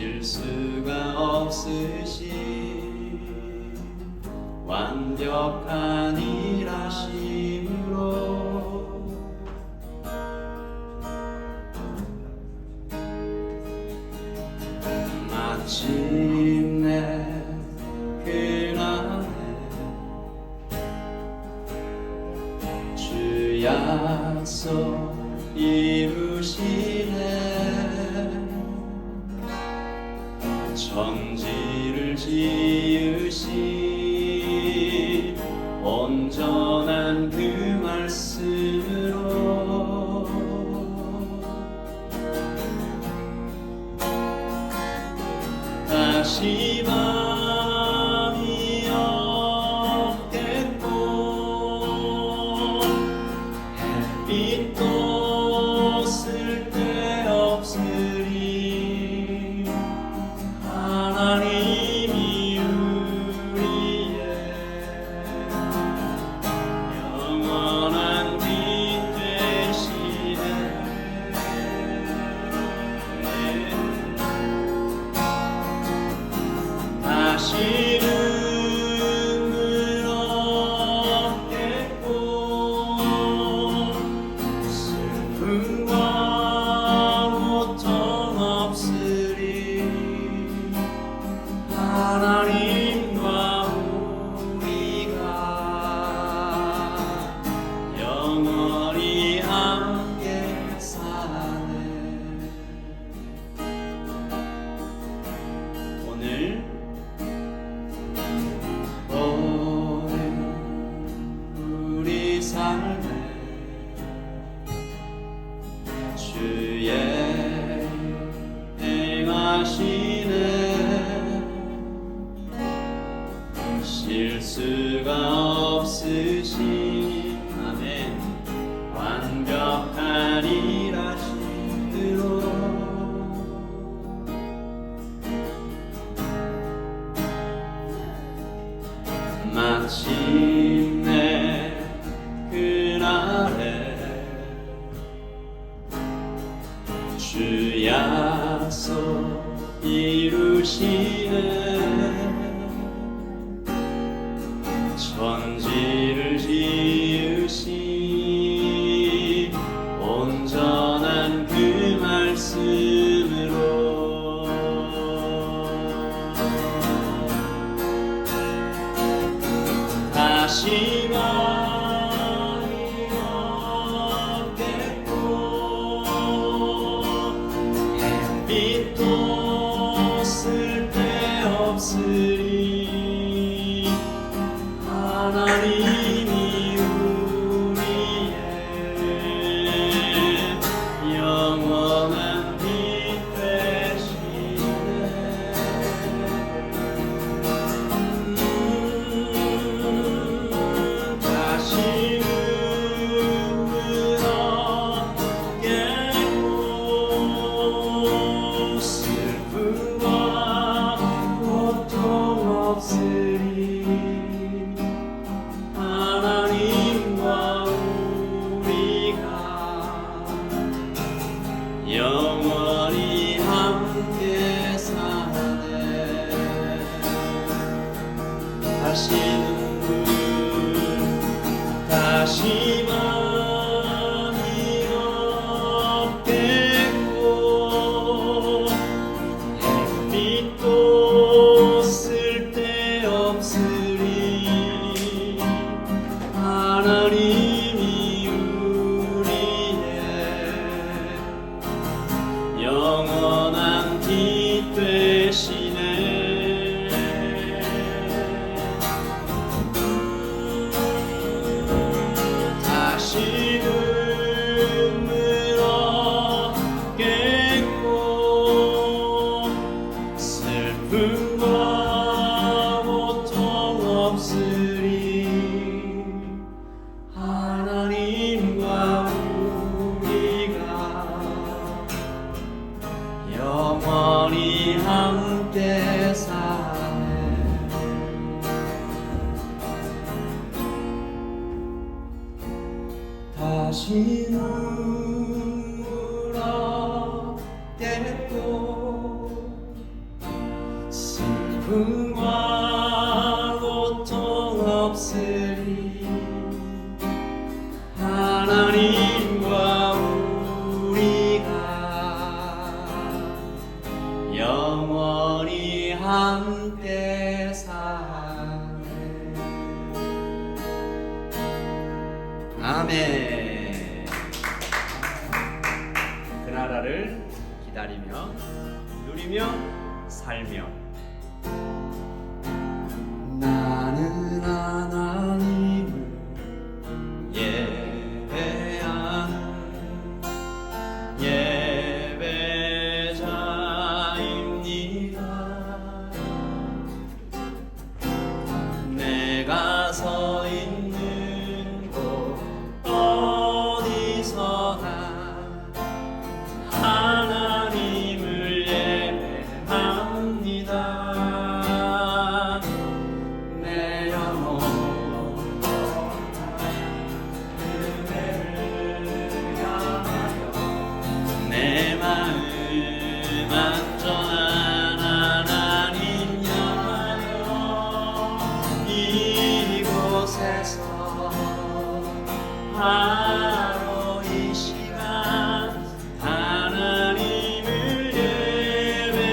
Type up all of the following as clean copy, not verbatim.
실수가 없으신 완벽한 일하심으로 마침내 그날에 주 약속 이루시네. 천지를 지으신 온전한 그 말씀으로 다시 밤이 없겠고 햇빛도 쓸데없으리. 하나님이 우리의 영원한 빛 되시네. 다시는 눈물 없겠고 슬픔과 고통 없으리. 하나님과 우리가 영원히 함께 사네. 오늘 우리 삶에 주의 행하시네. 실수가 없으신 아멘 완벽한 일하심으로 마침내 그날에 주 약속 이루시네. 천지를 지으신 온전한 그 말씀으로 다시 밤이 없겠고 햇빛도 쓸데없으리. 하나님이 우리의 영원한 빛 되시네. 다시는 눈물 없겠고 슬픔과 고통 없으리. 하나님과 우리가 영원히 함께 사네. 다시는 다시 밤이 없겠고 햇빛도 쓸데없으리. 하나님이 우리의 영원한 빛 되시네. 다시는 눈물 없겠고 슬픔과 고통 없으리. 하나님과 우리가 영원히 함께 사네. 다시 눈물 없겠고 영원히 함께 사네. 아멘. 그 나라를 기다리며 누리며 살며 나는 하나님을 예배하는 예배자입니다. 내가 서 있는 곳 어디서나 하나님을 예배합니다. 내 영혼 그대를 향하여 내 마음 안전한 하나님 향하여 이곳에서 바로 이 시간 하나님을 예배합니다.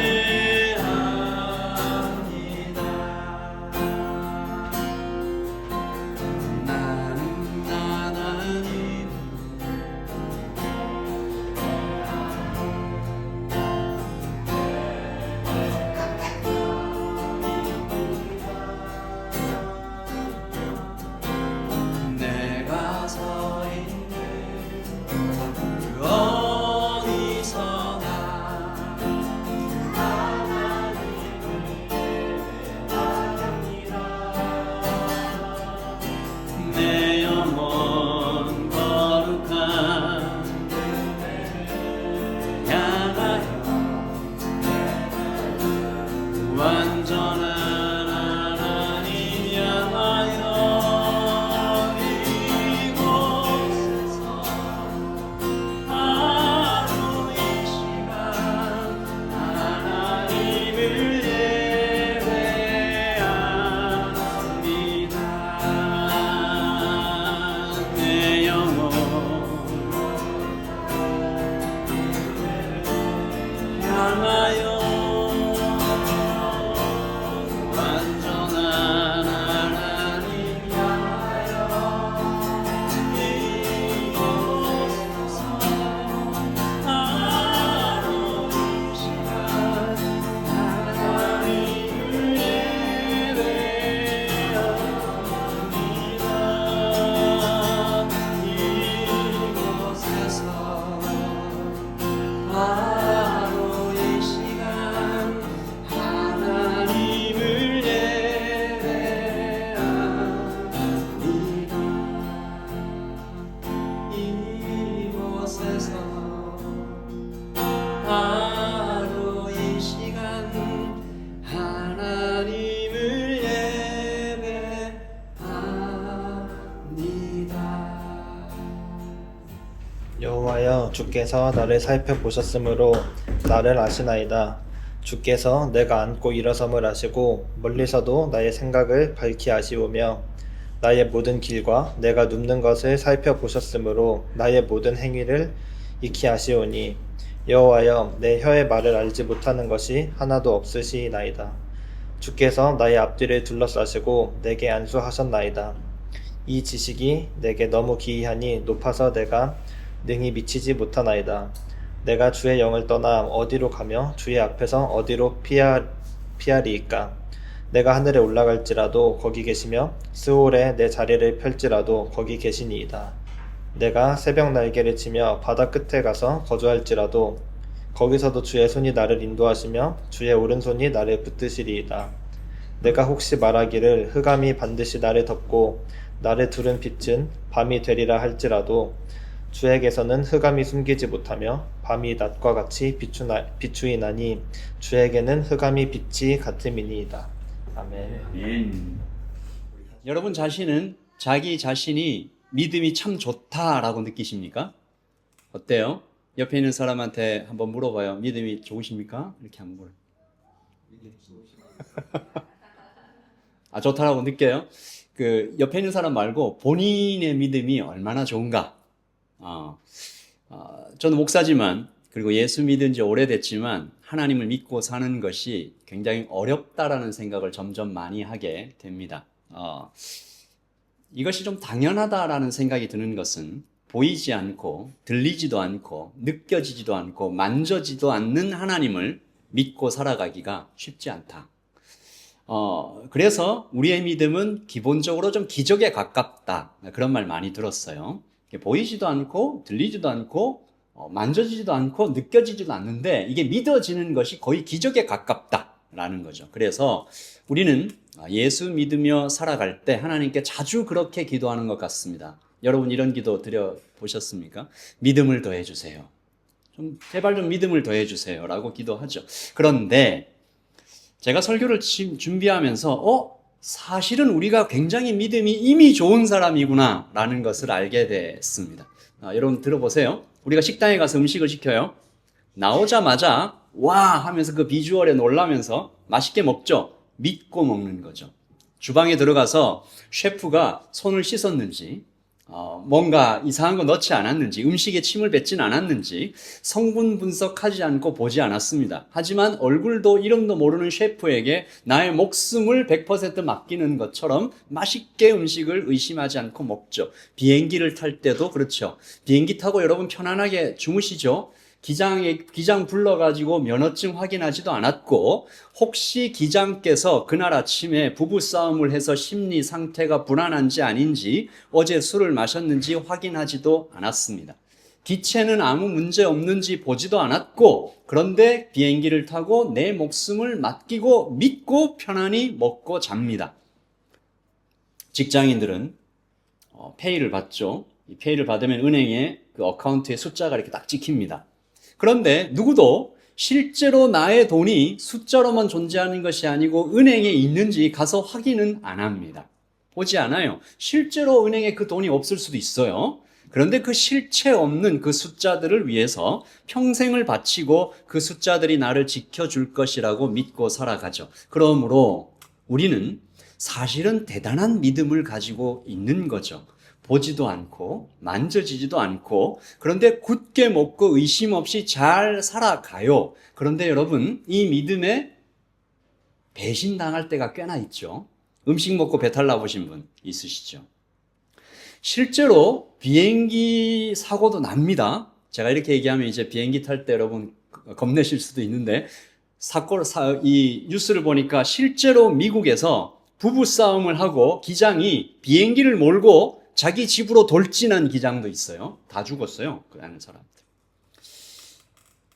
나는 하나님 내가 서 있는 그 어디서나 하나님을 예배합니다. 내 영혼 거룩한 그대를 향하여 완전한 하나님 향하여 이곳에서 바로 이 시간 하나님을 예배합니다. 내 영혼 향하여 완전한 하나님 향하여 이곳에서 바로 이 시간 하나님을 예배합니다. 이곳에서 바로 이 시간 하나님을 예배합니다. 이곳에서 바로 이 시간 하나님을 예배합니다. 여호와여, 주께서 나를 살펴보셨으므로 나를 아시나이다. 주께서 내가 앉고 일어섬을 아시고 멀리서도 나의 생각을 밝히 아시오며 나의 모든 길과 내가 눕는 것을 살펴보셨으므로 나의 모든 행위를 익히 아시오니 여호와여, 내 혀의 말을 알지 못하는 것이 하나도 없으시나이다. 주께서 나의 앞뒤를 둘러싸시고 내게 안수하셨나이다. 이 지식이 내게 너무 기이하니 높아서 내가 능히 미치지 못하나이다. 내가 주의 영을 떠나 어디로 가며 주의 앞에서 어디로 피하리이까? 내가 하늘에 올라갈지라도 거기 계시며 스올에 내 자리를 펼지라도 거기 계시니이다. 내가 새벽 날개를 치며 바다 끝에 가서 거주할지라도 거기서도 주의 손이 나를 인도하시며 주의 오른손이 나를 붙드시리이다. 내가 혹시 말하기를 흑암이 반드시 나를 덮고 나를 두른 빛은 밤이 되리라 할지라도 주에게서는 흑암이 숨기지 못하며 밤이 낮과 같이 비추이나니 주에게는 흑암이 빛이 같음이니이다. 아멘. 아멘. 여러분 자신은 자기 자신이 믿음이 참 좋다라고 느끼십니까? 어때요? 옆에 있는 사람한테 한번 물어봐요. 믿음이 좋으십니까? 이렇게 한번 물어요. 아, 좋다라고 느껴요? 그 옆에 있는 사람 말고 본인의 믿음이 얼마나 좋은가? 저는 목사지만, 그리고 예수 믿은 지 오래됐지만 하나님을 믿고 사는 것이 굉장히 어렵다라는 생각을 점점 많이 하게 됩니다. 이것이 좀 당연하다라는 생각이 드는 것은 보이지 않고 들리지도 않고 느껴지지도 않고 만져지도 않는 하나님을 믿고 살아가기가 쉽지 않다. 그래서 우리의 믿음은 기본적으로 좀 기적에 가깝다. 그런 말 많이 들었어요. 보이지도 않고 들리지도 않고 만져지지도 않고 느껴지지도 않는데 이게 믿어지는 것이 거의 기적에 가깝다라는 거죠. 그래서 우리는 예수 믿으며 살아갈 때 하나님께 자주 그렇게 기도하는 것 같습니다. 여러분 이런 기도 드려보셨습니까? 믿음을 더해주세요. 제발 좀 믿음을 더해주세요 라고 기도하죠. 그런데 제가 설교를 준비하면서 사실은 우리가 굉장히 믿음이 이미 좋은 사람이구나 라는 것을 알게 됐습니다. 여러분 들어보세요. 우리가 식당에 가서 음식을 시켜요. 나오자마자 와 하면서 그 비주얼에 놀라면서 맛있게 먹죠. 믿고 먹는 거죠. 주방에 들어가서 셰프가 손을 씻었는지 뭔가 이상한 거 넣지 않았는지 음식에 침을 뱉진 않았는지 성분 분석하지 않고 보지 않았습니다. 하지만 얼굴도 이름도 모르는 셰프에게 나의 목숨을 100% 맡기는 것처럼 맛있게 음식을 의심하지 않고 먹죠. 비행기를 탈 때도 그렇죠. 비행기 타고 여러분 편안하게 주무시죠. 기장 불러가지고 면허증 확인하지도 않았고 혹시 기장께서 그날 아침에 부부싸움을 해서 심리 상태가 불안한지 아닌지 어제 술을 마셨는지 확인하지도 않았습니다. 기체는 아무 문제 없는지 보지도 않았고 그런데 비행기를 타고 내 목숨을 맡기고 믿고 편안히 먹고 잡니다. 직장인들은 페이를 받죠. 이 페이를 받으면 은행에 그 어카운트에 숫자가 이렇게 딱 찍힙니다. 그런데 누구도 실제로 나의 돈이 숫자로만 존재하는 것이 아니고 은행에 있는지 가서 확인은 안 합니다. 보지 않아요. 실제로 은행에 그 돈이 없을 수도 있어요. 그런데 그 실체 없는 그 숫자들을 위해서 평생을 바치고 그 숫자들이 나를 지켜줄 것이라고 믿고 살아가죠. 그러므로 우리는 사실은 대단한 믿음을 가지고 있는 거죠. 보지도 않고 만져지지도 않고 그런데 굳게 먹고 의심 없이 잘 살아가요. 그런데 여러분 이 믿음에 배신당할 때가 꽤나 있죠. 음식 먹고 배탈 나보신 분 있으시죠? 실제로 비행기 사고도 납니다. 제가 이렇게 얘기하면 이제 비행기 탈 때 여러분 겁내실 수도 있는데 이 뉴스를 보니까 실제로 미국에서 부부싸움을 하고 기장이 비행기를 몰고 자기 집으로 돌진한 기장도 있어요. 다 죽었어요. 그 아는 사람들.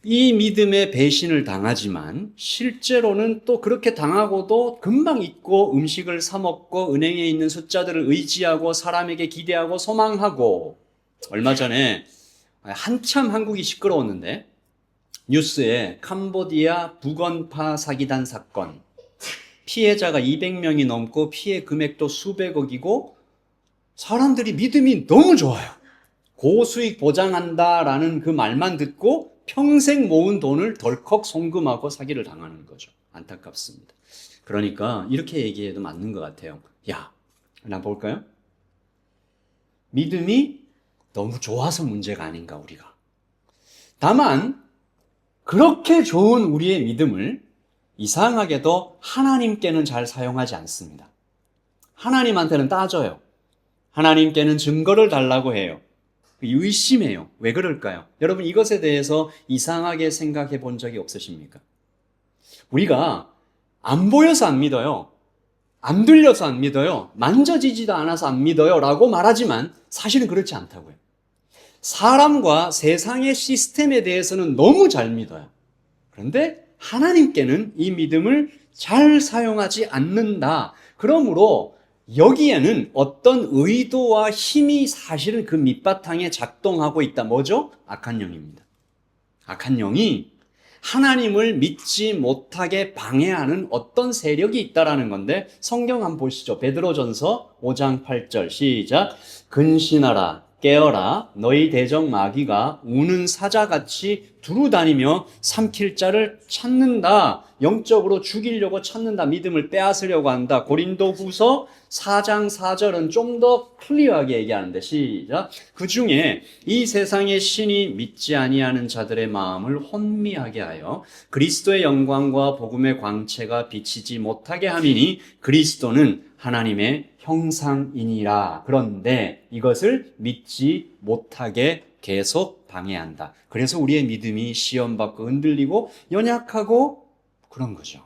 이 믿음에 배신을 당하지만 실제로는 또 그렇게 당하고도 금방 잊고 음식을 사 먹고 은행에 있는 숫자들을 의지하고 사람에게 기대하고 소망하고 얼마 전에 한참 한국이 시끄러웠는데 뉴스에 캄보디아 북언파 사기단 사건 피해자가 200명이 넘고 피해 금액도 수백억이고 사람들이 믿음이 너무 좋아요. 고수익 보장한다라는 그 말만 듣고 평생 모은 돈을 덜컥 송금하고 사기를 당하는 거죠. 안타깝습니다. 그러니까 이렇게 얘기해도 맞는 것 같아요. 야, 한번 볼까요? 믿음이 너무 좋아서 문제가 아닌가 우리가. 다만 그렇게 좋은 우리의 믿음을 이상하게도 하나님께는 잘 사용하지 않습니다. 하나님한테는 따져요. 하나님께는 증거를 달라고 해요. 의심해요. 왜 그럴까요? 여러분 이것에 대해서 이상하게 생각해 본 적이 없으십니까? 우리가 안 보여서 안 믿어요. 안 들려서 안 믿어요. 만져지지도 않아서 안 믿어요. 라고 말하지만 사실은 그렇지 않다고요. 사람과 세상의 시스템에 대해서는 너무 잘 믿어요. 그런데 하나님께는 이 믿음을 잘 사용하지 않는다. 그러므로 여기에는 어떤 의도와 힘이 사실은 그 밑바탕에 작동하고 있다. 뭐죠? 악한 영입니다. 악한 영이 하나님을 믿지 못하게 방해하는 어떤 세력이 있다라는 건데 성경 한번 보시죠. 베드로전서 5장 8절 시작. 근신하라. 깨어라 너희 대적 마귀가 우는 사자같이 두루다니며 삼킬 자를 찾는다. 영적으로 죽이려고 찾는다. 믿음을 빼앗으려고 한다. 고린도후서 4장 4절은 좀 더 클리어하게 얘기하는데 시작. 그 중에 이 세상의 신이 믿지 아니하는 자들의 마음을 혼미하게 하여 그리스도의 영광과 복음의 광채가 비치지 못하게 함이니 그리스도는 하나님의 형상이니라. 그런데 이것을 믿지 못하게 계속 방해한다. 그래서 우리의 믿음이 시험받고 흔들리고 연약하고 그런 거죠.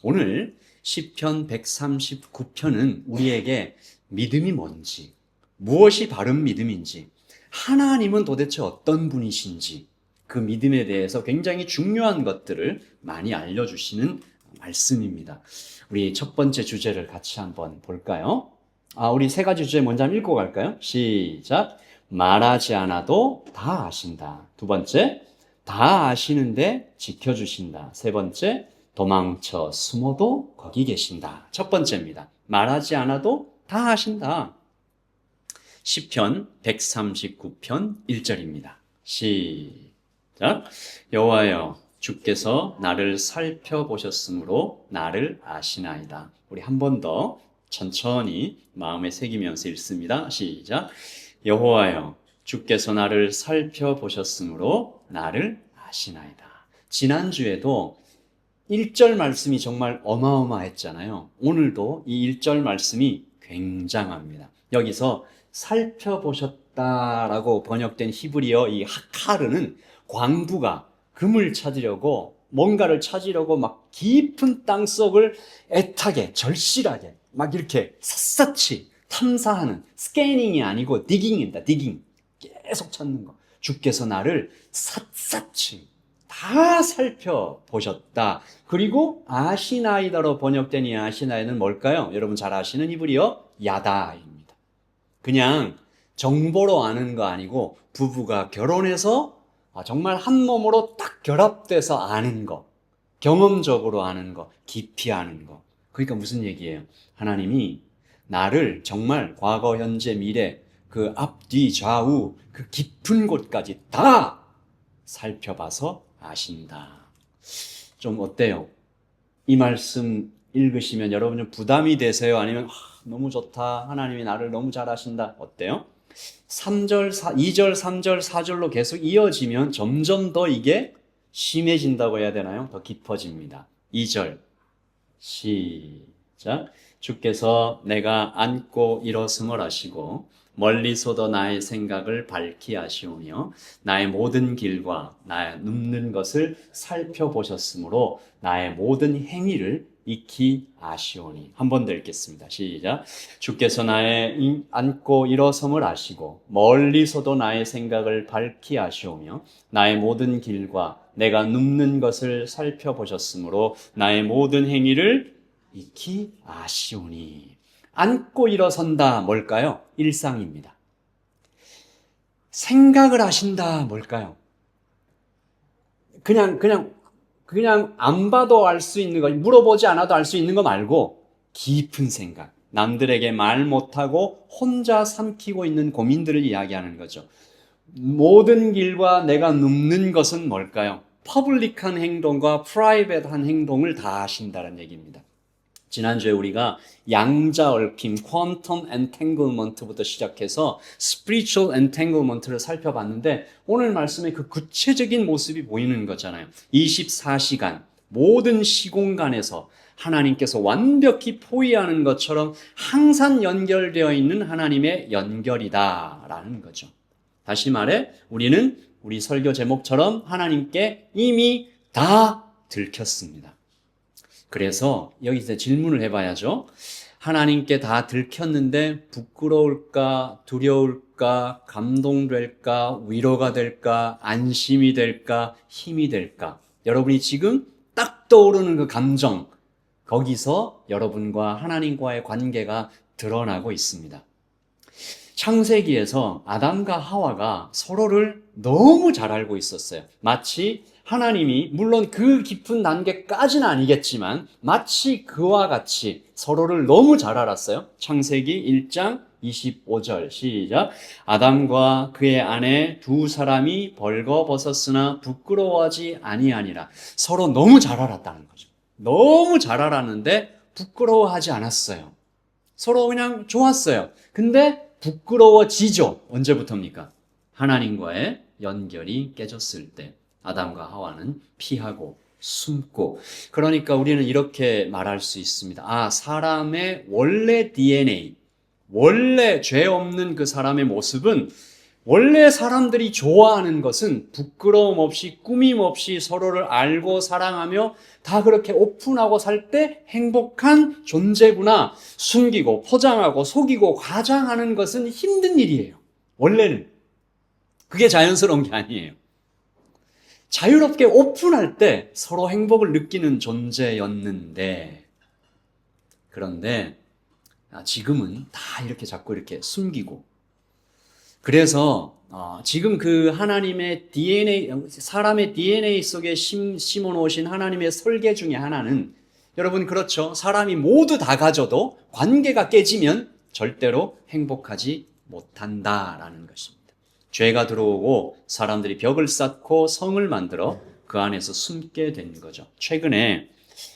오늘 시편 139편은 우리에게 믿음이 뭔지, 무엇이 바른 믿음인지, 하나님은 도대체 어떤 분이신지 그 믿음에 대해서 굉장히 중요한 것들을 많이 알려주시는 말씀입니다. 우리 첫 번째 주제를 같이 한번 볼까요? 우리 세 가지 주제 먼저 한번 읽고 갈까요? 시작. 말하지 않아도 다 아신다. 두 번째, 다 아시는데 지켜주신다. 세 번째, 도망쳐 숨어도 거기 계신다. 첫 번째입니다. 말하지 않아도 다 아신다. 시편 139편 1절입니다. 시작. 여호와여 주께서 나를 살펴보셨으므로 나를 아시나이다. 우리 한 번 더 천천히 마음에 새기면서 읽습니다. 시작. 여호와여 주께서 나를 살펴보셨으므로 나를 아시나이다. 지난주에도 1절 말씀이 정말 어마어마했잖아요. 오늘도 이 1절 말씀이 굉장합니다. 여기서 살펴보셨다라고 번역된 히브리어 이 하카르는 광부가 금을 찾으려고 뭔가를 찾으려고 막 깊은 땅속을 애타게 절실하게 막 이렇게 샅샅이 탐사하는 스캐닝이 아니고 디깅입니다. 디깅. 계속 찾는 거. 주께서 나를 샅샅이 다 살펴보셨다. 그리고 아시나이다로 번역된 이 아시나이는 뭘까요? 여러분 잘 아시는 히브리어 야다입니다. 그냥 정보로 아는 거 아니고 부부가 결혼해서 정말 한 몸으로 딱 결합돼서 아는 거, 경험적으로 아는 거, 깊이 아는 거. 그러니까 무슨 얘기예요? 하나님이 나를 정말 과거, 현재, 미래, 그 앞, 뒤, 좌우, 그 깊은 곳까지 다 살펴봐서 아신다. 좀 어때요? 이 말씀 읽으시면 여러분 좀 부담이 되세요? 아니면 너무 좋다. 하나님이 나를 너무 잘 아신다. 어때요? 2절, 3절, 4절로 계속 이어지면 점점 더 이게 심해진다고 해야 되나요? 더 깊어집니다. 2절 시작. 주께서 내가 앉고 일어섬을 아시고 멀리서도 나의 생각을 밝히 아시오며 나의 모든 길과 나의 눕는 것을 살펴보셨으므로 나의 모든 행위를 익히 아시오니. 한 번 더 읽겠습니다. 시작. 주께서 나의 앉고 일어섬을 아시고 멀리서도 나의 생각을 밝히 아시오며 나의 모든 길과 내가 눕는 것을 살펴보셨으므로 나의 모든 행위를 익히 아시오니. 앉고 일어선다 뭘까요? 일상입니다. 생각을 하신다 뭘까요? 그냥 안 봐도 알 수 있는 거, 물어보지 않아도 알 수 있는 거 말고 깊은 생각, 남들에게 말 못하고 혼자 삼키고 있는 고민들을 이야기하는 거죠. 모든 길과 내가 눕는 것은 뭘까요? 퍼블릭한 행동과 프라이빗한 행동을 다 하신다는 얘기입니다. 지난주에 우리가 양자 얽힘, 퀀텀 엔탱글먼트부터 시작해서 스피리추얼 엔탱글먼트를 살펴봤는데 오늘 말씀에 그 구체적인 모습이 보이는 거잖아요. 24시간 모든 시공간에서 하나님께서 완벽히 포위하는 것처럼 항상 연결되어 있는 하나님의 연결이다라는 거죠. 다시 말해 우리는 우리 설교 제목처럼 하나님께 이미 다 들켰습니다. 그래서 여기서 질문을 해봐야죠. 하나님께 다 들켰는데 부끄러울까, 두려울까, 감동될까, 위로가 될까, 안심이 될까, 힘이 될까? 여러분이 지금 딱 떠오르는 그 감정, 거기서 여러분과 하나님과의 관계가 드러나고 있습니다. 창세기에서 아담과 하와가 서로를 너무 잘 알고 있었어요. 마치 하나님이 물론 그 깊은 단계까지는 아니겠지만 마치 그와 같이 서로를 너무 잘 알았어요. 창세기 1장 25절 시작. 아담과 그의 아내 두 사람이 벌거벗었으나 부끄러워하지 아니하니라. 서로 너무 잘 알았다는 거죠. 너무 잘 알았는데 부끄러워하지 않았어요. 서로 그냥 좋았어요. 근데 부끄러워지죠. 언제부터입니까? 하나님과의 연결이 깨졌을 때 아담과 하와는 피하고 숨고. 그러니까 우리는 이렇게 말할 수 있습니다. 아, 사람의 원래 DNA, 원래 죄 없는 그 사람의 모습은, 원래 사람들이 좋아하는 것은 부끄러움 없이 꾸밈 없이 서로를 알고 사랑하며 다 그렇게 오픈하고 살 때 행복한 존재구나. 숨기고 포장하고 속이고 과장하는 것은 힘든 일이에요. 원래는. 그게 자연스러운 게 아니에요. 자유롭게 오픈할 때 서로 행복을 느끼는 존재였는데, 그런데 지금은 다 이렇게 자꾸 이렇게 숨기고. 그래서 지금 그 하나님의 DNA, 사람의 DNA 속에 심어 놓으신 하나님의 설계 중에 하나는, 여러분 그렇죠? 사람이 모두 다 가져도 관계가 깨지면 절대로 행복하지 못한다라는 것입니다. 죄가 들어오고 사람들이 벽을 쌓고 성을 만들어 그 안에서 숨게 된 거죠. 최근에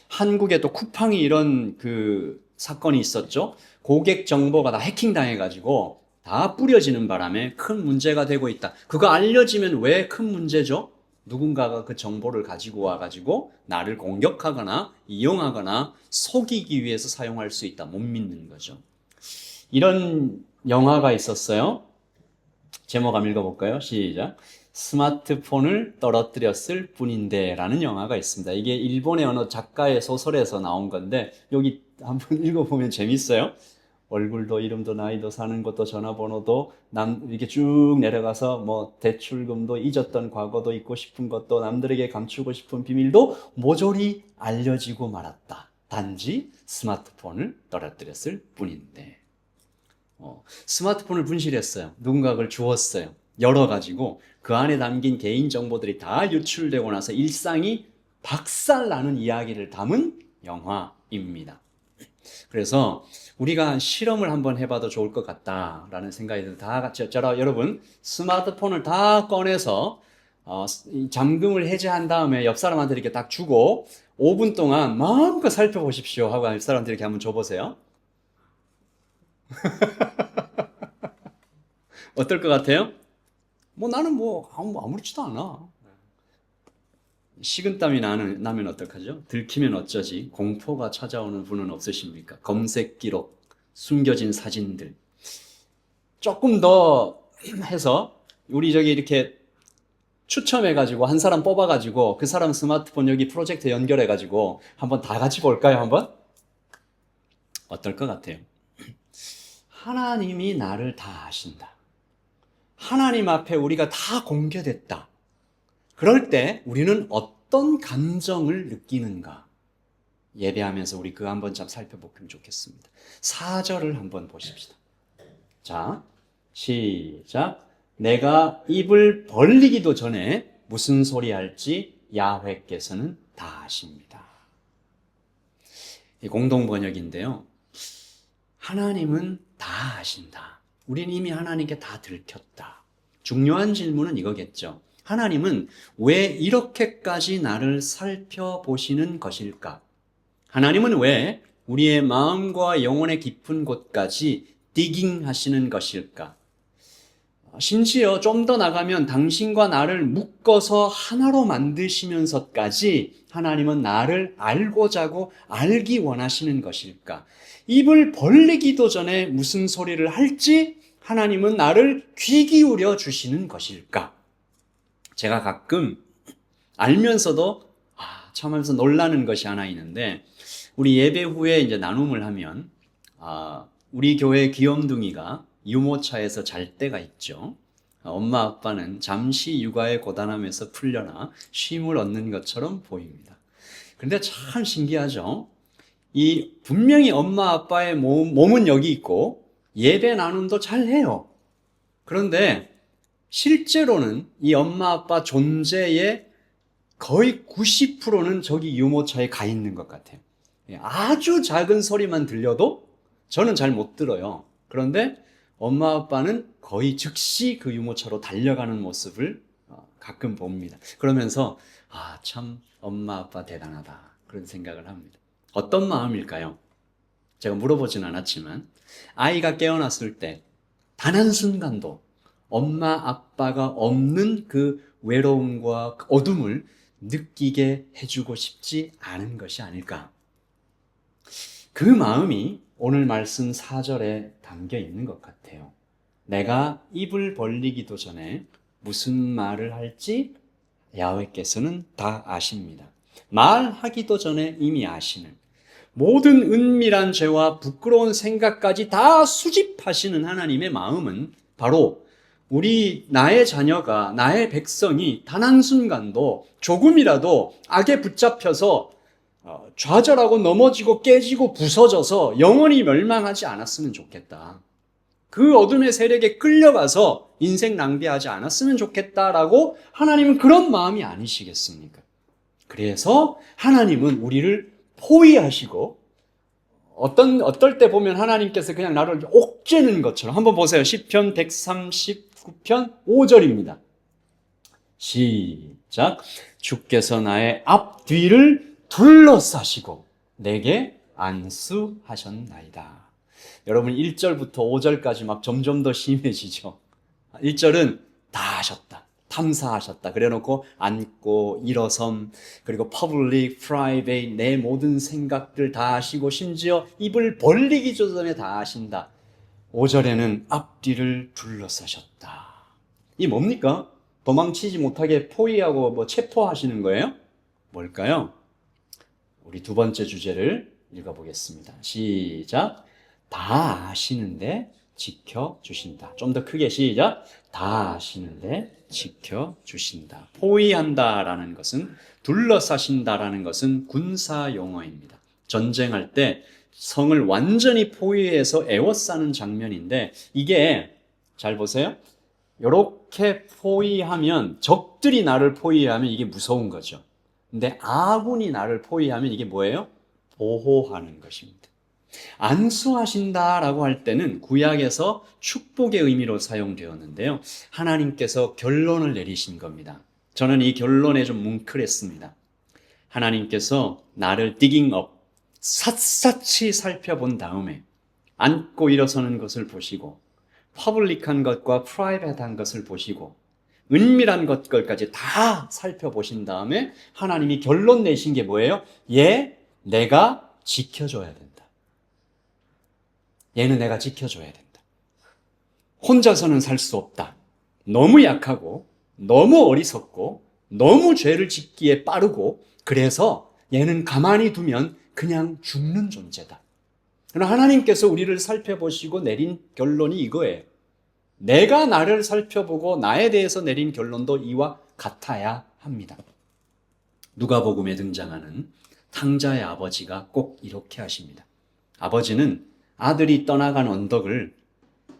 한국에 또 쿠팡이 이런 그 사건이 있었죠. 고객 정보가 다 해킹당해가지고 다 뿌려지는 바람에 큰 문제가 되고 있다. 그거 알려지면 왜 큰 문제죠? 누군가가 그 정보를 가지고 와가지고 나를 공격하거나 이용하거나 속이기 위해서 사용할 수 있다. 못 믿는 거죠. 이런 영화가 있었어요. 제목 한번 읽어볼까요? 시작. 스마트폰을 떨어뜨렸을 뿐인데 라는 영화가 있습니다. 이게 일본의 어느 작가의 소설에서 나온 건데 여기 한번 읽어보면 재밌어요. 얼굴도 이름도 나이도 사는 것도 전화번호도 이렇게 쭉 내려가서 뭐 대출금도 잊었던 과거도 잊고 싶은 것도 남들에게 감추고 싶은 비밀도 모조리 알려지고 말았다. 단지 스마트폰을 떨어뜨렸을 뿐인데. 스마트폰을 분실했어요. 누군가 그걸 주웠어요. 열어가지고 그 안에 담긴 개인정보들이 다 유출되고 나서 일상이 박살나는 이야기를 담은 영화입니다. 그래서 우리가 실험을 한번 해봐도 좋을 것 같다라는 생각이 들어요. 다 같이, 여러분 스마트폰을 다 꺼내서 잠금을 해제한 다음에 옆 사람한테 이렇게 딱 주고 5분 동안 마음껏 살펴보십시오 하고 옆 사람한테 이렇게 한번 줘보세요. 어떨 것 같아요? 나는 아무렇지도 않아. 식은땀이 나면 어떡하죠? 들키면 어쩌지? 공포가 찾아오는 분은 없으십니까? 검색 기록, 숨겨진 사진들. 조금 더 해서 우리 저기 이렇게 추첨해가지고 한 사람 뽑아가지고 그 사람 스마트폰 여기 프로젝트 연결해가지고 한번 다 같이 볼까요? 한번? 어떨 것 같아요? 하나님이 나를 다 아신다. 하나님 앞에 우리가 다 공개됐다. 그럴 때 우리는 어떤 감정을 느끼는가? 예배하면서 우리 그거 한번 좀 살펴보면 좋겠습니다. 4절을 한번 보십시다. 자, 시작. 내가 입을 벌리기도 전에 무슨 소리 할지 야훼께서는 다 아십니다. 이 공동 번역인데요. 하나님은 다 아신다. 우리는 이미 하나님께 다 들켰다. 중요한 질문은 이거겠죠. 하나님은 왜 이렇게까지 나를 살펴보시는 것일까? 하나님은 왜 우리의 마음과 영혼의 깊은 곳까지 디깅 하시는 것일까? 심지어 좀 더 나가면 당신과 나를 묶어서 하나로 만드시면서까지 하나님은 나를 알고자 하고 알기 원하시는 것일까? 입을 벌리기도 전에 무슨 소리를 할지 하나님은 나를 귀 기울여 주시는 것일까? 제가 가끔 알면서도 참 하면서 놀라는 것이 하나 있는데, 우리 예배 후에 이제 나눔을 하면 우리 교회 귀염둥이가 유모차에서 잘 때가 있죠. 엄마 아빠는 잠시 육아의 고단함에서 풀려나 쉼을 얻는 것처럼 보입니다. 그런데 참 신기하죠. 분명히 엄마 아빠의 몸은 여기 있고 예배 나눔도 잘 해요. 그런데 실제로는 이 엄마 아빠 존재의 거의 90%는 저기 유모차에 가 있는 것 같아요. 아주 작은 소리만 들려도 저는 잘 못 들어요. 그런데 엄마 아빠는 거의 즉시 그 유모차로 달려가는 모습을 가끔 봅니다. 그러면서 참 엄마 아빠 대단하다 그런 생각을 합니다. 어떤 마음일까요? 제가 물어보진 않았지만 아이가 깨어났을 때 단 한순간도 엄마 아빠가 없는 그 외로움과 어둠을 느끼게 해주고 싶지 않은 것이 아닐까. 그 마음이 오늘 말씀 4절에 담겨 있는 것 같아요. 내가 입을 벌리기도 전에 무슨 말을 할지 야훼께서는 다 아십니다. 말하기도 전에 이미 아시는 모든 은밀한 죄와 부끄러운 생각까지 다 수집하시는 하나님의 마음은 바로 나의 자녀가, 나의 백성이 단 한순간도 조금이라도 악에 붙잡혀서 좌절하고 넘어지고 깨지고 부서져서 영원히 멸망하지 않았으면 좋겠다. 그 어둠의 세력에 끌려가서 인생 낭비하지 않았으면 좋겠다라고 하나님은 그런 마음이 아니시겠습니까? 그래서 하나님은 우리를 포위하시고 어떨 때 보면 하나님께서 그냥 나를 옥죄는 것처럼 한번 보세요. 시편 139편 5절입니다. 시작. 주께서 나의 앞뒤를 둘러싸시고 내게 안수하셨나이다. 여러분 1절부터 5절까지 막 점점 더 심해지죠. 1절은 다 하셨다. 탐사하셨다. 그래놓고 앉고 일어섬 그리고 public, private 내 모든 생각들 다 하시고 심지어 입을 벌리기 전에 다 하신다. 5절에는 앞뒤를 둘러싸셨다. 이 뭡니까? 도망치지 못하게 포위하고 체포하시는 거예요? 뭘까요? 우리 두 번째 주제를 읽어보겠습니다. 시작. 다 아시는데 지켜주신다. 좀 더 크게 시작. 다 아시는데 지켜주신다. 포위한다라는 것은, 둘러싸신다라는 것은 군사 용어입니다. 전쟁할 때 성을 완전히 포위해서 에워싸는 장면인데, 이게 잘 보세요. 이렇게 포위하면, 적들이 나를 포위하면 이게 무서운 거죠. 근데 아군이 나를 포위하면 이게 뭐예요? 보호하는 것입니다. 안수하신다라고 할 때는 구약에서 축복의 의미로 사용되었는데요. 하나님께서 결론을 내리신 겁니다. 저는 이 결론에 좀 뭉클했습니다. 하나님께서 나를 digging up, 샅샅이 살펴본 다음에 앉고 일어서는 것을 보시고 퍼블릭한 것과 프라이빗한 것을 보시고 은밀한 것들까지 다 살펴보신 다음에 하나님이 결론 내신 게 뭐예요? 얘 내가 지켜줘야 된다. 얘는 내가 지켜줘야 된다. 혼자서는 살 수 없다. 너무 약하고 너무 어리석고 너무 죄를 짓기에 빠르고 그래서 얘는 가만히 두면 그냥 죽는 존재다. 그러나 하나님께서 우리를 살펴보시고 내린 결론이 이거예요. 내가 나를 살펴보고 나에 대해서 내린 결론도 이와 같아야 합니다. 누가복음에 등장하는 탕자의 아버지가 꼭 이렇게 하십니다. 아버지는 아들이 떠나간 언덕을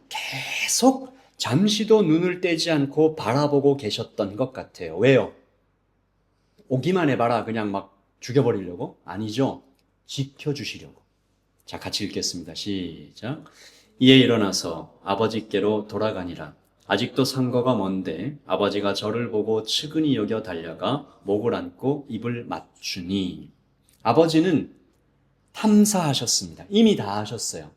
계속 잠시도 눈을 떼지 않고 바라보고 계셨던 것 같아요. 왜요? 오기만 해봐라 그냥 막 죽여버리려고? 아니죠. 지켜주시려고. 자, 같이 읽겠습니다. 시작. 이에 일어나서 아버지께로 돌아가니라. 아직도 상거가 먼데 아버지가 저를 보고 측은히 여겨 달려가 목을 안고 입을 맞추니. 아버지는 탐사하셨습니다. 이미 다 하셨어요.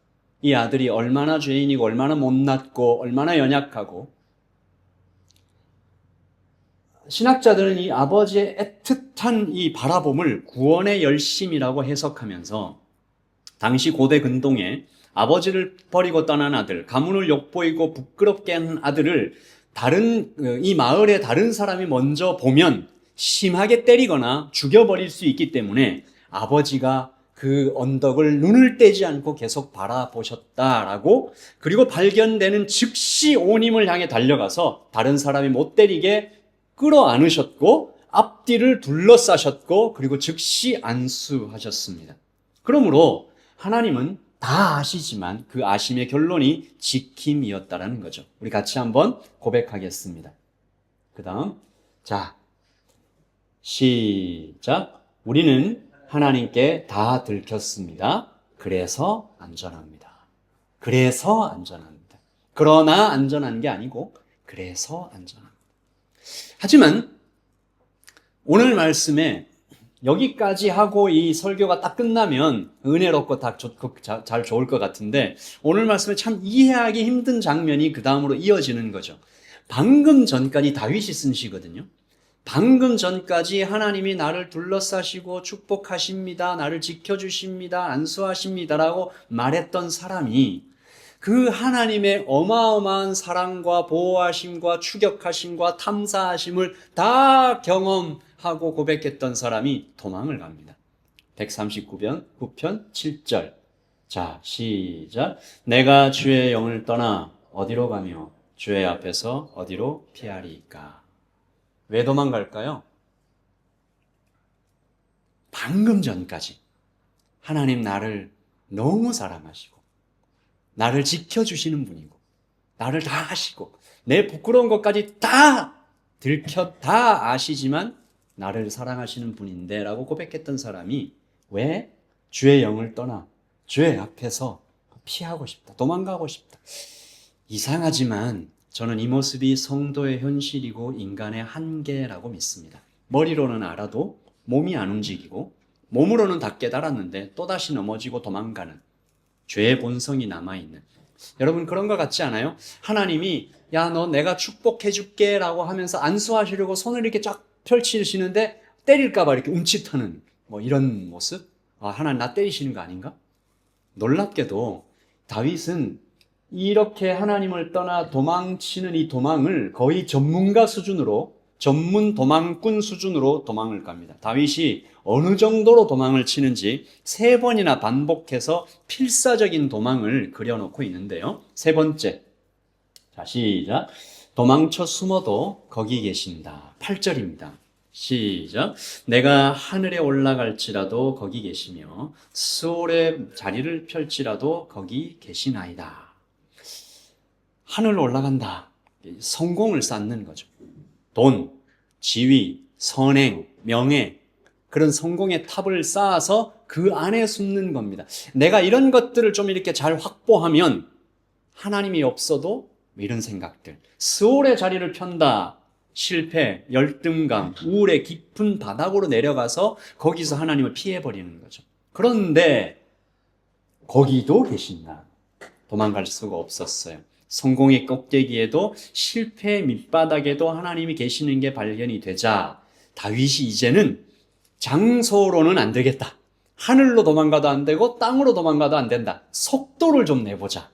이 아들이 얼마나 죄인이고 얼마나 못났고 얼마나 연약하고. 신학자들은 이 아버지의 애틋한 이 바라봄을 구원의 열심이라고 해석하면서 당시 고대 근동에 아버지를 버리고 떠난 아들, 가문을 욕보이고 부끄럽게 한 아들을 이 마을의 다른 사람이 먼저 보면 심하게 때리거나 죽여버릴 수 있기 때문에 아버지가 그 언덕을 눈을 떼지 않고 계속 바라보셨다라고, 그리고 발견되는 즉시 온 힘을 향해 달려가서 다른 사람이 못 때리게 끌어안으셨고 앞뒤를 둘러싸셨고 그리고 즉시 안수하셨습니다. 그러므로 하나님은 다 아시지만 그 아심의 결론이 지킴이었다라는 거죠. 우리 같이 한번 고백하겠습니다. 그 다음, 자, 시작. 우리는 하나님께 다 들켰습니다. 그래서 안전합니다. 그래서 안전합니다. 그러나 안전한 게 아니고 그래서 안전한. 하지만 오늘 말씀에 여기까지 하고 이 설교가 딱 끝나면 은혜롭고 잘 좋을 것 같은데 오늘 말씀에 참 이해하기 힘든 장면이 그 다음으로 이어지는 거죠. 방금 전까지 다윗이 쓴 시거든요. 방금 전까지 하나님이 나를 둘러싸시고 축복하십니다. 나를 지켜주십니다. 안수하십니다라고 말했던 사람이 그 하나님의 어마어마한 사랑과 보호하심과 추격하심과 탐사하심을 다 경험하고 고백했던 사람이 도망을 갑니다. 139편 9편 7절. 자, 시작. 내가 주의 영을 떠나 어디로 가며 주의 앞에서 어디로 피하리이까? 왜 도망갈까요? 방금 전까지 하나님 나를 너무 사랑하시고 나를 지켜주시는 분이고 나를 다 아시고 내 부끄러운 것까지 다 다 아시지만 나를 사랑하시는 분인데 라고 고백했던 사람이 왜 주의 영을 떠나 주의 앞에서 피하고 싶다, 도망가고 싶다. 이상하지만 저는 이 모습이 성도의 현실이고 인간의 한계라고 믿습니다. 머리로는 알아도 몸이 안 움직이고 몸으로는 다 깨달았는데 또다시 넘어지고 도망가는 죄의 본성이 남아있는. 여러분 그런 것 같지 않아요? 하나님이 야, 너 내가 축복해 줄게 라고 하면서 안수하시려고 손을 이렇게 쫙 펼치시는데 때릴까 봐 이렇게 움찔하는 뭐 이런 모습? 아, 하나님 나 때리시는 거 아닌가? 놀랍게도 다윗은 이렇게 하나님을 떠나 도망치는 이 도망을 거의 전문가 수준으로, 전문 도망꾼 수준으로 도망을 갑니다. 다윗이 어느 정도로 도망을 치는지 3번이나 반복해서 필사적인 도망을 그려놓고 있는데요. 3번째. 자, 시작. 도망쳐 숨어도 거기 계신다. 8절입니다. 시작. 내가 하늘에 올라갈지라도 거기 계시며 스올의 자리를 펼치라도 거기 계시나이다. 하늘로 올라간다. 성공을 쌓는 거죠. 돈, 지위, 선행, 명예, 그런 성공의 탑을 쌓아서 그 안에 숨는 겁니다. 내가 이런 것들을 좀 이렇게 잘 확보하면 하나님이 없어도 이런 생각들. 스올의 자리를 편다. 실패, 열등감, 우울의 깊은 바닥으로 내려가서 거기서 하나님을 피해버리는 거죠. 그런데 거기도 계신다. 도망갈 수가 없었어요. 성공의 꼭대기에도 실패의 밑바닥에도 하나님이 계시는 게 발견이 되자 다윗이 이제는 장소로는 안 되겠다. 하늘로 도망가도 안 되고 땅으로 도망가도 안 된다. 속도를 좀 내보자.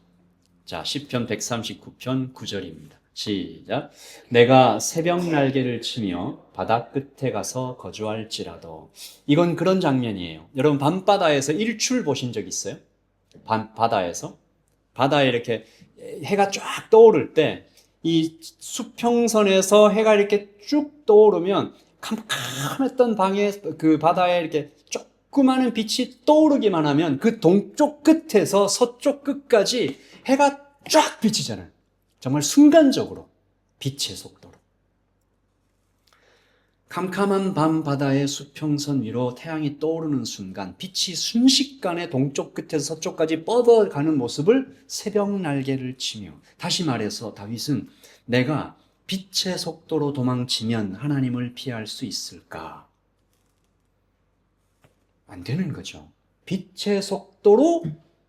자, 시편 139편 9절입니다. 시작. 내가 새벽 날개를 치며 바다 끝에 가서 거주할지라도. 이건 그런 장면이에요. 여러분 밤바다에서 일출 보신 적 있어요? 바다에서? 바다에 이렇게 해가 쫙 떠오를 때 이 수평선에서 해가 이렇게 쭉 떠오르면 캄캄했던 방에 그 바다에 이렇게 조그마한 빛이 떠오르기만 하면 그 동쪽 끝에서 서쪽 끝까지 해가 쫙 비치잖아요. 정말 순간적으로 빛의 속도로. 캄캄한 밤 바다의 수평선 위로 태양이 떠오르는 순간 빛이 순식간에 동쪽 끝에서 서쪽까지 뻗어가는 모습을 새벽 날개를 치며, 다시 말해서 다윗은 내가 빛의 속도로 도망치면 하나님을 피할 수 있을까? 안 되는 거죠. 빛의 속도로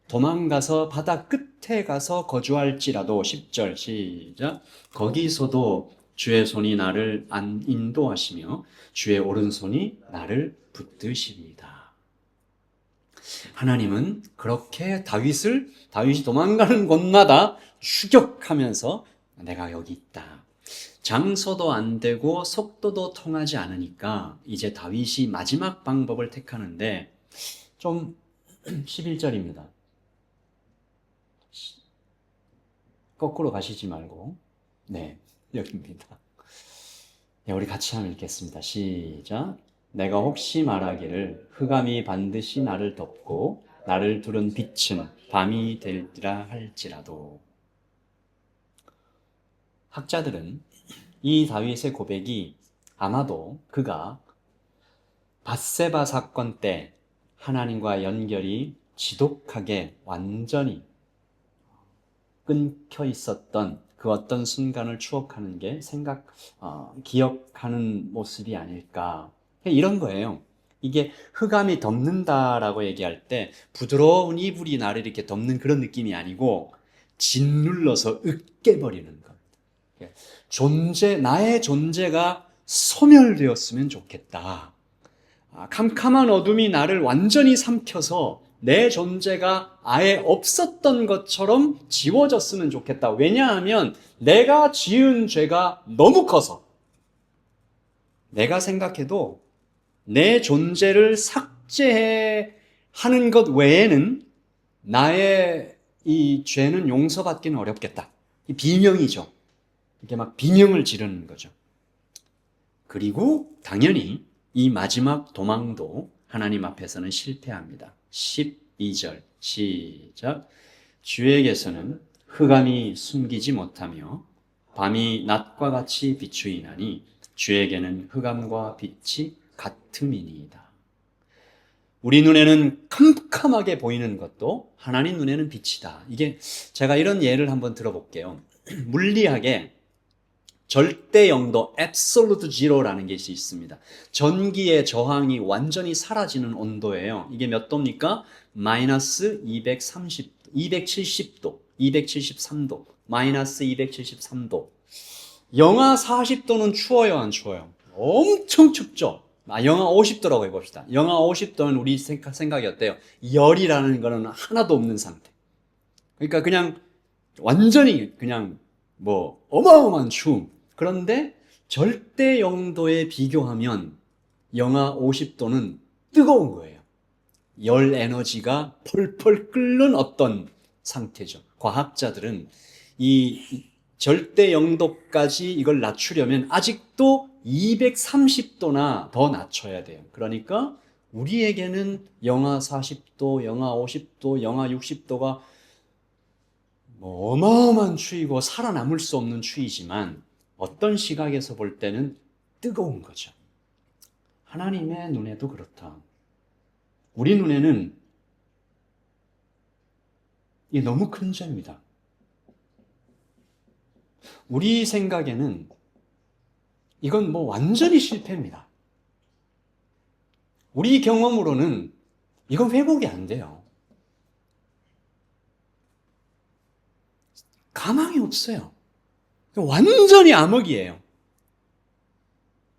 도망가서 바다 끝에 가서 거주할지라도. 10절 시작. 거기서도 주의 손이 나를 인도하시며 주의 오른손이 나를 붙드십니다. 하나님은 그렇게 다윗이 도망가는 곳마다 추격하면서 내가 여기 있다. 장소도 안 되고 속도도 통하지 않으니까 이제 다윗이 마지막 방법을 택하는데 좀 11절입니다. 거꾸로 가시지 말고 네, 여기입니다. 네, 우리 같이 한번 읽겠습니다. 시작. 내가 혹시 말하기를 흑암이 반드시 나를 덮고 나를 두른 빛은 밤이 되리라 할지라도. 학자들은 이 다윗의 고백이 아마도 그가 밧세바 사건 때 하나님과 연결이 지독하게 완전히 끊겨 있었던 그 어떤 순간을 추억하는 게 기억하는 모습이 아닐까. 이런 거예요. 이게 흑암이 덮는다라고 얘기할 때 부드러운 이불이 나를 이렇게 덮는 그런 느낌이 아니고 짓눌러서 으깨버리는 겁니다. 나의 존재가 소멸되었으면 좋겠다. 캄캄한 어둠이 나를 완전히 삼켜서 내 존재가 아예 없었던 것처럼 지워졌으면 좋겠다. 왜냐하면 내가 지은 죄가 너무 커서 내가 생각해도 내 존재를 삭제하는 것 외에는 나의 이 죄는 용서받기는 어렵겠다. 이 비명이죠. 이렇게 막 비명을 지르는 거죠. 그리고 당연히 이 마지막 도망도 하나님 앞에서는 실패합니다. 12절 시작. 주에게서는 흑암이 숨기지 못하며 밤이 낮과 같이 비추이나니 주에게는 흑암과 빛이 같음이니이다. 우리 눈에는 캄캄하게 보이는 것도 하나님 눈에는 빛이다. 이게 제가 이런 예를 한번 들어볼게요. 물리학에 절대 영도 absolute zero라는 것이 있습니다. 전기의 저항이 완전히 사라지는 온도예요. 이게 몇 도입니까? 마이너스 270도, 273도, 마이너스 273도. 영하 40도는 추워요, 안 추워요? 엄청 춥죠? 영하 50도라고 해봅시다. 영하 50도는 우리 생각이 어때요? 열이라는 거는 하나도 없는 상태. 그러니까 그냥 완전히 그냥 뭐 어마어마한 추움. 그런데 절대 영도에 비교하면 영하 50도는 뜨거운 거예요. 열 에너지가 펄펄 끓는 어떤 상태죠. 과학자들은 이 절대 영도까지 이걸 낮추려면 아직도 230도나 더 낮춰야 돼요. 그러니까 우리에게는 영하 40도, 영하 50도, 영하 60도가 뭐 어마어마한 추위고 살아남을 수 없는 추위지만 어떤 시각에서 볼 때는 뜨거운 거죠. 하나님의 눈에도 그렇다. 우리 눈에는 이게 너무 큰 죄입니다. 우리 생각에는 이건 뭐 완전히 실패입니다. 우리 경험으로는 이건 회복이 안 돼요. 가망이 없어요. 완전히 암흑이에요.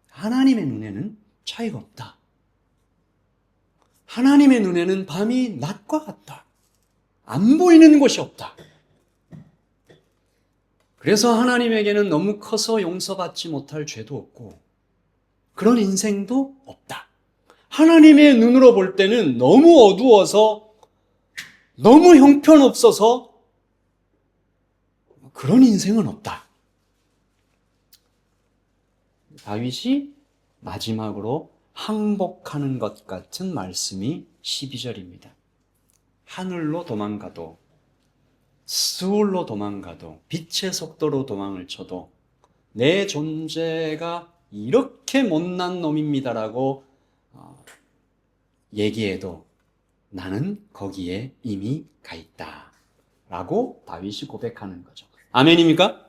하나님의 눈에는 차이가 없다. 하나님의 눈에는 밤이 낮과 같다. 안 보이는 곳이 없다. 그래서 하나님에게는 너무 커서 용서받지 못할 죄도 없고 그런 인생도 없다. 하나님의 눈으로 볼 때는 너무 어두워서 너무 형편없어서 그런 인생은 없다. 다윗이 마지막으로 항복하는 것 같은 말씀이 12절입니다. 하늘로 도망가도 스울로 도망가도 빛의 속도로 도망을 쳐도 내 존재가 이렇게 못난 놈입니다라고 얘기해도 나는 거기에 이미 가 있다 라고 다윗이 고백하는 거죠. 아멘입니까?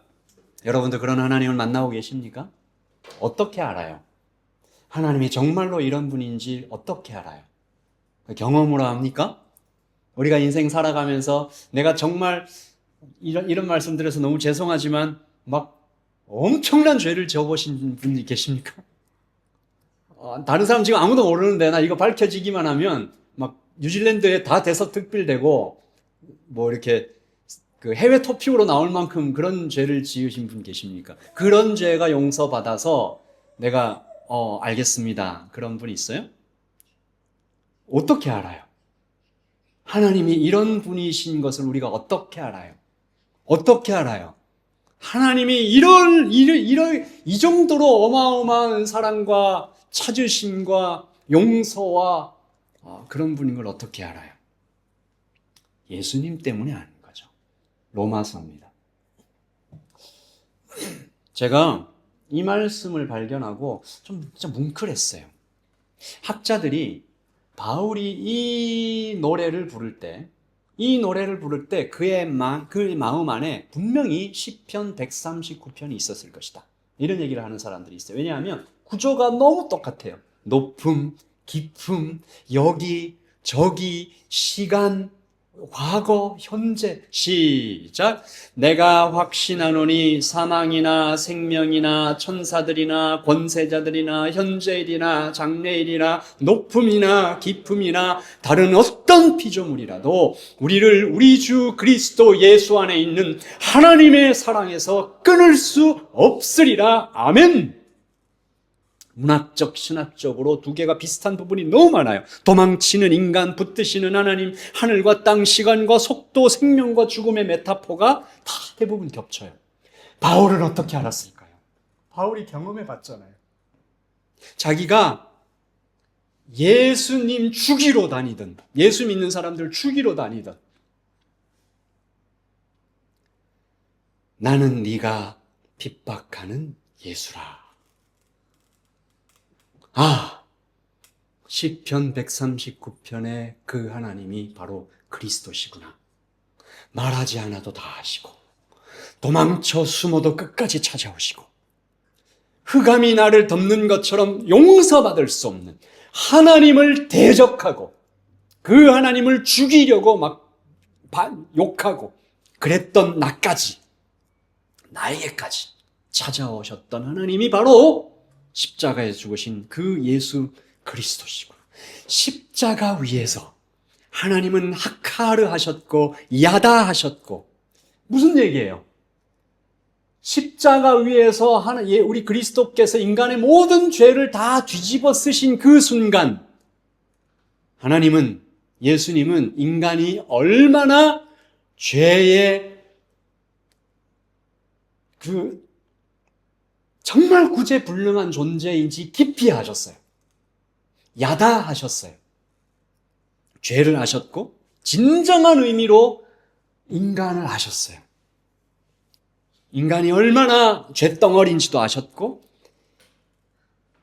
여러분들 그런 하나님을 만나고 계십니까? 어떻게 알아요? 하나님이 정말로 이런 분인지 어떻게 알아요? 경험으로 합니까? 우리가 인생 살아가면서 내가 정말 이런 말씀 드려서 너무 죄송하지만 막 엄청난 죄를 지어보신 분이 계십니까? 다른 사람 지금 아무도 모르는데 나 이거 밝혀지기만 하면 막 뉴질랜드에 다 대서특필되고 뭐 이렇게 그 해외 토픽으로 나올 만큼 그런 죄를 지으신 분 계십니까? 그런 죄가 용서받아서 내가 알겠습니다. 그런 분 있어요? 어떻게 알아요? 하나님이 이런 분이신 것을 우리가 어떻게 알아요? 어떻게 알아요? 하나님이 이 정도로 어마어마한 사랑과 찾으심과 용서와 그런 분인 걸 어떻게 알아요? 예수님 때문에 아는 거죠. 로마서입니다. 제가 이 말씀을 발견하고 좀 진짜 뭉클했어요. 학자들이 바울이 이 노래를 부를 때 이 노래를 부를 때 그의 마음 안에 분명히 시편 139편이 있었을 것이다. 이런 얘기를 하는 사람들이 있어요. 왜냐하면 구조가 너무 똑같아요. 높음, 깊음, 여기, 저기, 시간, 과거, 현재. 시작. 내가 확신하노니 사망이나 생명이나 천사들이나 권세자들이나 현재일이나 장래일이나 높음이나 깊음이나 다른 어떤 피조물이라도 우리를 우리 주 그리스도 예수 안에 있는 하나님의 사랑에서 끊을 수 없으리라. 아멘. 문학적, 신학적으로 두 개가 비슷한 부분이 너무 많아요. 도망치는 인간, 붙드시는 하나님, 하늘과 땅, 시간과 속도, 생명과 죽음의 메타포가 다 대부분 겹쳐요. 바울은 어떻게 알았을까요? 바울이 경험해 봤잖아요. 자기가 예수님 죽이러 다니던, 예수 믿는 사람들 죽이러 다니던, 나는 네가 핍박하는 예수라. 시편 139편의 그 하나님이 바로 그리스도시구나. 말하지 않아도 다 아시고, 도망쳐 숨어도 끝까지 찾아오시고, 흑암이 나를 덮는 것처럼 용서받을 수 없는 하나님을 대적하고, 그 하나님을 죽이려고 막 욕하고 그랬던 나에게까지 찾아오셨던 하나님이 바로 십자가에 죽으신 그 예수 그리스도시고, 십자가 위에서 하나님은 하카르 하셨고 야다 하셨고, 무슨 얘기예요? 십자가 위에서 우리 그리스도께서 인간의 모든 죄를 다 뒤집어 쓰신 그 순간, 하나님은, 예수님은 인간이 얼마나 죄의 정말 구제불능한 존재인지 깊이 하셨어요. 야다하셨어요. 죄를 아셨고 진정한 의미로 인간을 아셨어요. 인간이 얼마나 죄덩어리인지도 아셨고,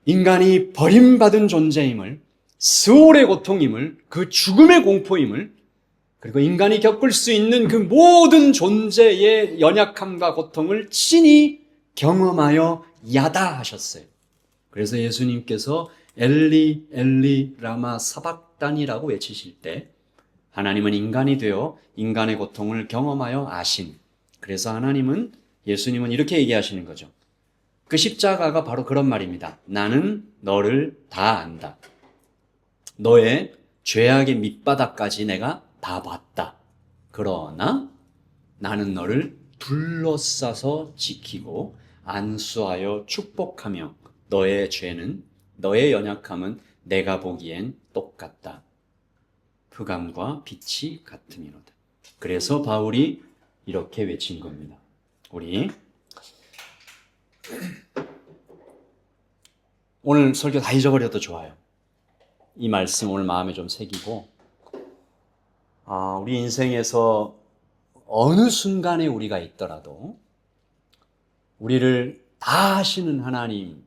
인간이 버림받은 존재임을, 스올의 고통임을, 그 죽음의 공포임을, 그리고 인간이 겪을 수 있는 그 모든 존재의 연약함과 고통을 친히 경험하여 야다하셨어요. 그래서 예수님께서 엘리 엘리 라마 사박단이라고 외치실 때 하나님은 인간이 되어 인간의 고통을 경험하여 아신, 그래서 예수님은 이렇게 얘기하시는 거죠. 그 십자가가 바로 그런 말입니다. 나는 너를 다 안다. 너의 죄악의 밑바닥까지 내가 다 봤다. 그러나 나는 너를 둘러싸서 지키고 안수하여 축복하며 너의 죄는, 너의 연약함은 내가 보기엔 똑같다. 흑암과 빛이 같음이로다. 그래서 바울이 이렇게 외친 겁니다. 우리 오늘 설교 다 잊어버려도 좋아요. 이 말씀 오늘 마음에 좀 새기고, 우리 인생에서 어느 순간에 우리가 있더라도 우리를 다 하시는 하나님,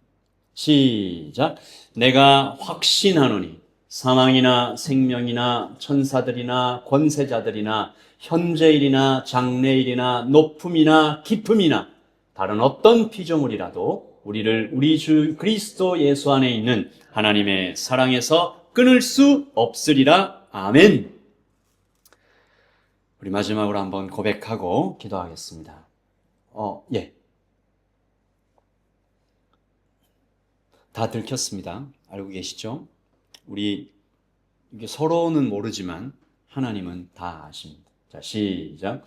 시작. 내가 확신하노니 사망이나 생명이나 천사들이나 권세자들이나 현재일이나 장래일이나 높음이나 깊음이나 다른 어떤 피조물이라도 우리를 우리 주 그리스도 예수 안에 있는 하나님의 사랑에서 끊을 수 없으리라. 아멘. 우리 마지막으로 한번 고백하고 기도하겠습니다. 다 들켰습니다. 알고 계시죠? 우리 이게 서로는 모르지만 하나님은 다 아십니다. 자, 시작.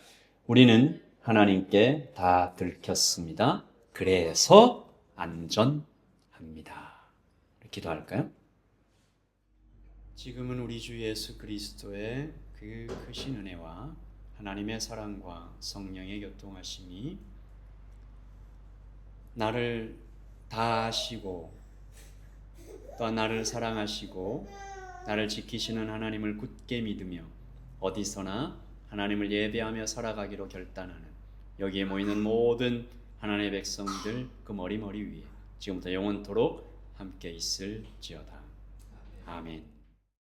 우리는 하나님께 다 들켰습니다. 그래서 안전합니다. 기도할까요? 지금은 우리 주 예수 그리스도의 그 크신 은혜와 하나님의 사랑과 성령의 교통하심이 나를 다 아시고 또한 나를 사랑하시고 나를 지키시는 하나님을 굳게 믿으며 어디서나 하나님을 예배하며 살아가기로 결단하는 여기에 모이는 모든 하나님의 백성들 그 머리 위에 지금부터 영원토록 함께 있을지어다. 아멘.